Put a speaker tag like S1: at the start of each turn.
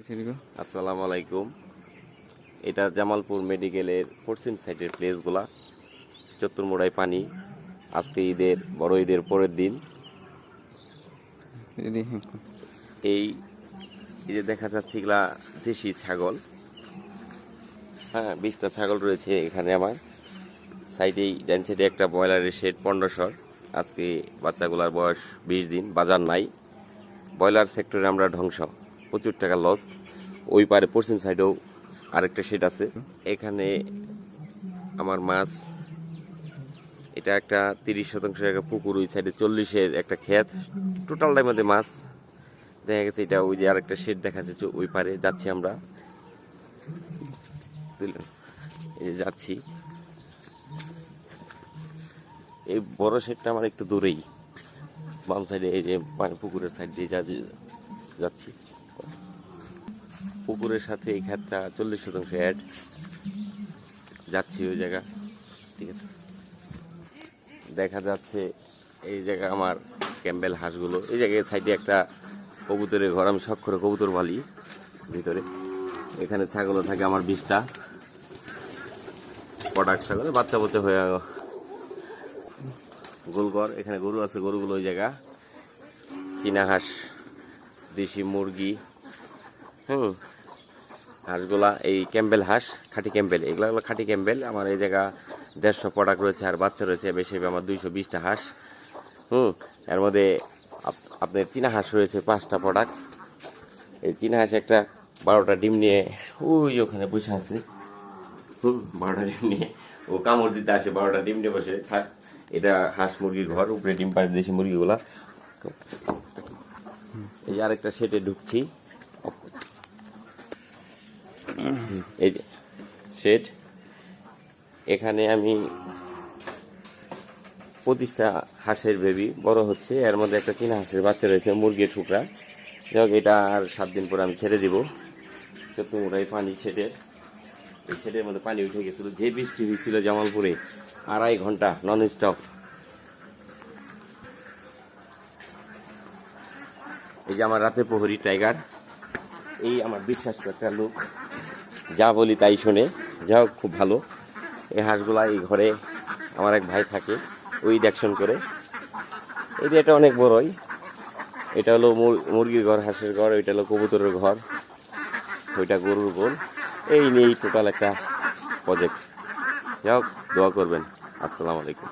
S1: আসসালামু আলাইকুম। এটা জামালপুর মেডিকেলের পশ্চিম সাইডের প্লেসগুলা। চত্বরমোড়ায় পানি। আজকে বড় ঈদের পরের দিন। এই যে দেখা যাচ্ছে এগুলা দেশি ছাগল। হ্যাঁ, 20টা ছাগল রয়েছে এখানে আমার সাইডেই। ডান সাইডে একটা ব্রয়লারের শেড 1500। আজকে বাচ্চাগুলার বয়স 20 দিন। বাজার নাই। ব্রয়লার সেক্টরে আমরা ধ্বংস, প্রচুর টাকা লস। ওই পারে পশ্চিম সাইডেও আরেকটা শেড আছে। এখানে আমার মাছ, এটা একটা 30% একটা পুকুর, ওই সাইডে 40-এর একটা ক্ষেত। টোটালটার মধ্যে মাছ দেখা গেছে। এটা ওই যে আরেকটা শেড দেখা যাচ্ছে, ওই পারে যাচ্ছি আমরা। এই যে যাচ্ছি, এই বড় শেডটা আমার একটু দূরেই, বাম সাইডে। এই যে পুকুরের সাইড দিয়ে যাচ্ছি। পুকুরের সাথে এই ক্ষেতটা 40% অ্যাড। যাচ্ছি ওই জায়গা, ঠিক আছে। দেখা যাচ্ছে এই জায়গা আমার ক্যাম্বেল হাঁসগুলো। এই জায়গায় সাইডে একটা কবুতরের ঘর, আমি শখ করে কবুতর পালি ভিতরে। এখানে ছাগলও থাকে আমার 20টা প্রোডাক্ট ছাগল, বাচ্চা বলতে হয়ে গোলঘর। এখানে গরু আছে, গরুগুলো ওই জায়গা। চীনা হাঁস, দেশি মুরগি, হাঁসগুলা এই ক্যাম্বেল হাঁস, খাঁটি ক্যাম্বেল। এগুলো হলো খাঁটি ক্যাম্বেল। আমার এই জায়গা 150 প্রোডাক্ট রয়েছে, আর বাচ্চা রয়েছে বেশি, আমার 220টা হাঁস। এর মধ্যে আপনার চীনা হাঁস রয়েছে 5টা প্রোডাক্ট। এই চীনা হাঁস একটা 12টা ডিম নিয়ে ওই ওখানে বসে আছে। 12টা ডিম নিয়ে ও কামড় দিতে আসে, 12টা ডিম নিয়ে বসে থাক। এটা হাঁস মুরগির ঘর, উপরে ডিম পাড়ে দেশি মুরগিগুলা। এই আরেকটা সেটে ঢুকছি। এই যে শেড, এখানে আমি 25টা হাঁসের বেবি বড় হচ্ছে। এর মধ্যে একটা চীনা হাঁসের বাচ্চা রয়েছে, মুরগির টুকরা। যাই হোক, এটা আর 7 দিন পরে আমি ছেড়ে দিব। চতুর্মুড়াই পানি শেডের, এই শেডের মধ্যে পানি উঠে গেছিল। যে বৃষ্টি হয়েছিল জামালপুরে, 2.5 ঘন্টা নন স্টপ। এই যে আমার রাতে প্রহরী টাইগার, এই আমার বিশ্বাস একটা লোক, যা বলি তাই শোনে। যাও, খুব ভালো। এই হাঁসগুলা এই ঘরে আমার এক ভাই থাকে, ওই দেখশন করে। এই যে এটা অনেক বড়ই। এটা হলো মুরগির ঘর, হাঁসের ঘর। ওইটা হলো কবুতরের ঘর, ওইটা গরুর ঘর। এই নিয়েই টোটাল একটা প্রজেক্ট। যাই হোক, দোয়া করবেন। আসসালামু আলাইকুম।